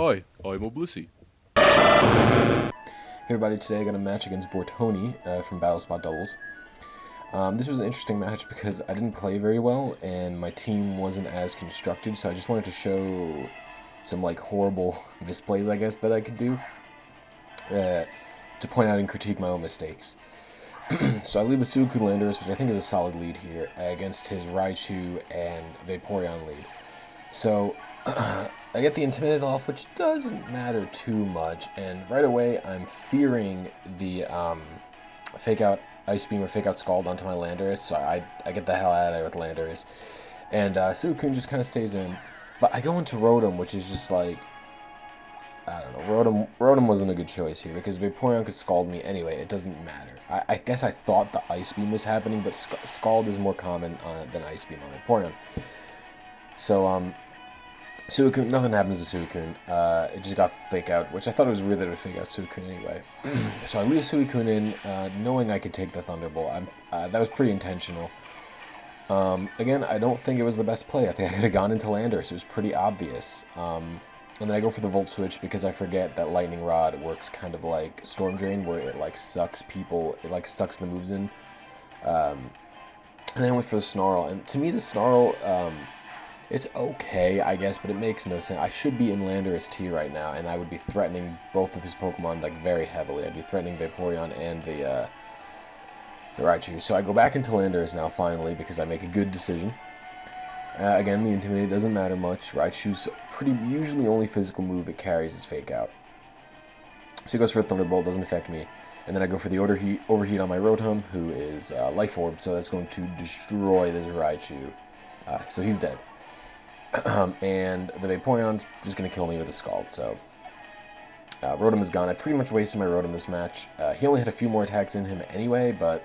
Hi, I'm a Blisy. Hey everybody, today I got a match against Bortoni from Battlespot doubles. This was an interesting match because I didn't play very well and my team wasn't as constructed, so I just wanted to show some like horrible misplays, I guess, that I could do to point out and critique my own mistakes. So I lead with Suicune Landorus, which I think is a solid lead here, against his Raichu and Vaporeon lead. So I get the Intimidate off, which doesn't matter too much, and right away I'm fearing the fake out Ice Beam or fake out Scald onto my Landorus, so I get the hell out of there with Landorus. And Suicune just kind of stays in. But I go into Rotom, which is just like, I don't know, Rotom wasn't a good choice here, because Vaporeon could Scald me anyway, it doesn't matter. I guess I thought the Ice Beam was happening, but Scald is more common than Ice Beam on Vaporeon. So, Suicune, nothing happens to Suicune. It just got fake out, which I thought it was weird that it would fake out Suicune anyway. So I leave Suicune in, knowing I could take the Thunderbolt. That was pretty intentional. Again, I don't think it was the best play. I think I could have gone into Landorus. It was pretty obvious. And then I go for the Volt Switch because I forget that Lightning Rod works kind of like Storm Drain, where it like sucks people, it like sucks the moves in. And then I went for the Snarl, and to me the Snarl, it's okay, I guess, but it makes no sense. I should be in Landorus T right now, and I would be threatening both of his Pokemon like very heavily. I'd be threatening Vaporeon and the Raichu. So I go back into Landorus now, finally, because I make a good decision. Again, the Intimidate doesn't matter much. Raichu's pretty usually only physical move it carries is Fake Out. So he goes for a Thunderbolt, doesn't affect me. And then I go for the Overheat on my Rotom, who is Life Orb, so that's going to destroy this Raichu. So he's dead. And the Vaporeon's just going to kill me with a Scald, so Rotom is gone. I pretty much wasted my Rotom this match. He only had a few more attacks in him anyway, but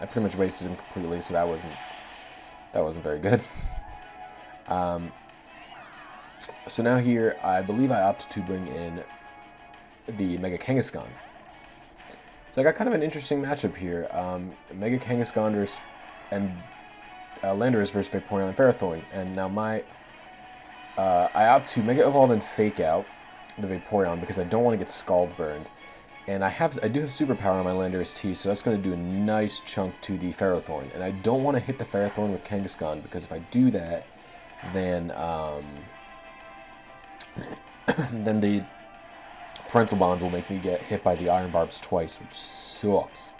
I pretty much wasted him completely, so that wasn't very good. So now here, I believe I opted to bring in the Mega Kangaskhan. So I got kind of an interesting matchup here. Mega Kangaskhan and Landorus versus Vaporeon and Ferrothorn, and now I opt to Mega Evolve and Fake Out the Vaporeon because I don't want to get Scald burned. And I do have Superpower on my Landorus T, so that's going to do a nice chunk to the Ferrothorn. And I don't want to hit the Ferrothorn with Kangaskhan, because if I do that, then then the Parental Bond will make me get hit by the Iron Barbs twice, which sucks.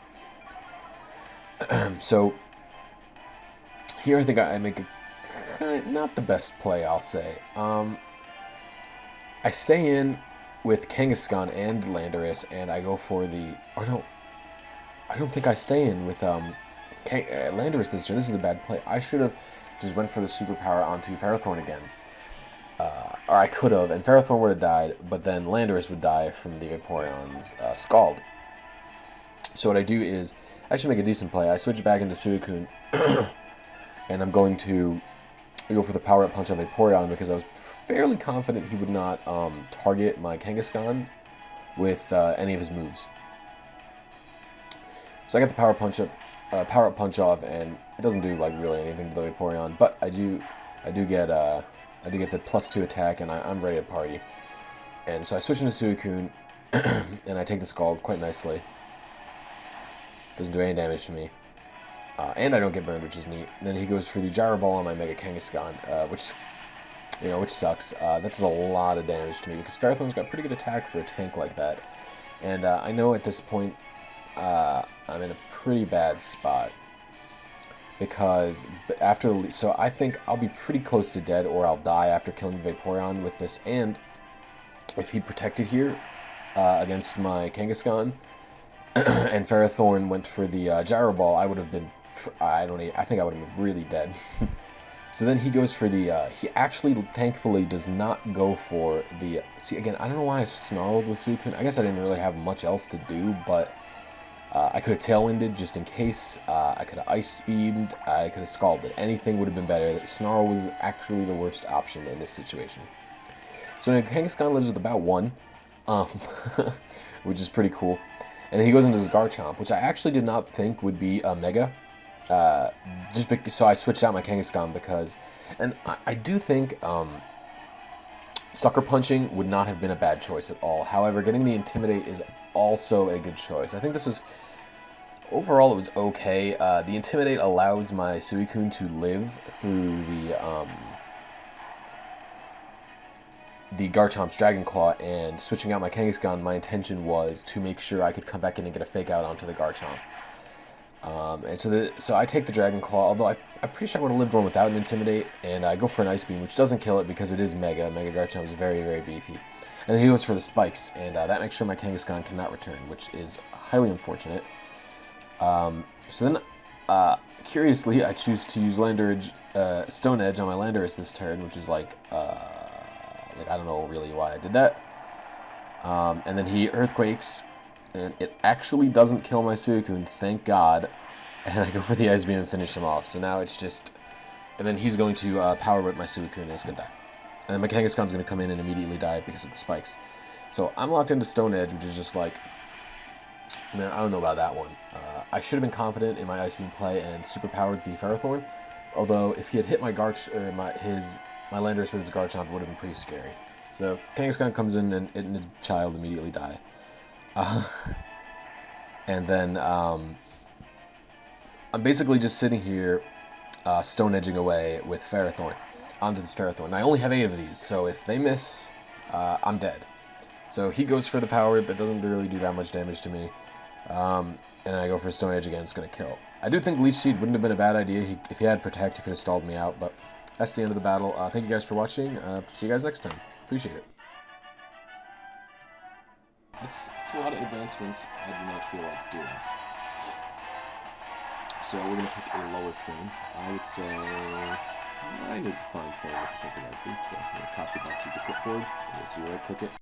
So here I think I make a not the best play, I'll say. I stay in with Kangaskhan and Landorus, and I go for the... Or no, I don't think I stay in with Landorus this turn. This is the bad play. I should have just went for the Superpower onto Ferrothorn again. Or I could have, and Ferrothorn would have died, but then Landorus would die from the Vaporeon's Scald. So what I do is, I actually make a decent play. I switch back into Suicune, and I'm going to go for the Power Up Punch on Vaporeon because I was fairly confident he would not target my Kangaskhan with any of his moves. So I get the Power Up Punch off, and it doesn't do like really anything to the Vaporeon, but I do get the +2 attack, and I'm ready to party. And so I switch into Suicune, and I take the Scald quite nicely. Doesn't do any damage to me. And I don't get burned, which is neat. And then he goes for the Gyro Ball on my Mega Kangaskhan, which sucks. That's a lot of damage to me, because Ferrothorn's got pretty good attack for a tank like that. And I know at this point I'm in a pretty bad spot, because so I think I'll be pretty close to dead, or I'll die after killing Vaporeon with this. And if he protected here against my Kangaskhan, and Ferrothorn went for the Gyro Ball, I would have been, I think I would have been really dead. So then he goes for the, he actually, thankfully, does not go for the, see, again, I don't know why I snarled with Suicune. I guess I didn't really have much else to do, but I could have Tailwinded just in case. I could have Ice Beamed. I could have Scalded. Anything would have been better. Snarl was actually the worst option in this situation. So Kangaskhan lives with about 1, which is pretty cool. And then he goes into his Garchomp, which I actually did not think would be a Mega. So I switched out my Kangaskhan because, and I do think Sucker Punching would not have been a bad choice at all. However, getting the Intimidate is also a good choice. I think this was... Overall, it was okay. The Intimidate allows my Suicune to live through the Garchomp's Dragon Claw, and switching out my Kangaskhan, my intention was to make sure I could come back in and get a Fake Out onto the Garchomp. And so I take the Dragon Claw, although I'm pretty sure I would have lived one without an Intimidate, and I go for an Ice Beam, which doesn't kill it because it is Mega. Mega Garchomp is very, very beefy. And then he goes for the Spikes, and that makes sure my Kangaskhan cannot return, which is highly unfortunate. So then, curiously, I choose to use Stone Edge on my Landorus this turn, which is like I don't know really why I did that. And then he Earthquakes, and it actually doesn't kill my Suicune, thank God. And I go for the Ice Beam and finish him off. So now it's just... And then he's going to Power Whip my Suicune, and it's going to die. And then my Kangaskhan's going to come in and immediately die because of the Spikes. So I'm locked into Stone Edge, which is just like... Man, I don't know about that one. I should have been confident in my Ice Beam play and superpowered the Ferrothorn. Although, if he had hit my my Landorus with his Garchomp, it would have been pretty scary. So, Kangaskhan comes in and it and the child immediately die. And then, I'm basically just sitting here, Stone Edging away with Ferrothorn, onto this Ferrothorn. And I only have 8 of these, so if they miss, I'm dead. So he goes for the Power Whip, but doesn't really do that much damage to me. And I go for Stone Edge again, it's going to kill. I do think Leech Seed wouldn't have been a bad idea. If he had Protect, he could have stalled me out, but that's the end of the battle. Thank you guys for watching. See you guys next time. Appreciate it. It's a lot of advancements I do not feel like doing. So we're going to pick a lower frame. I would say 9 is a fine frame with the synchronized loop, so I'm going to copy that to the clipboard, and you'll see where I click it.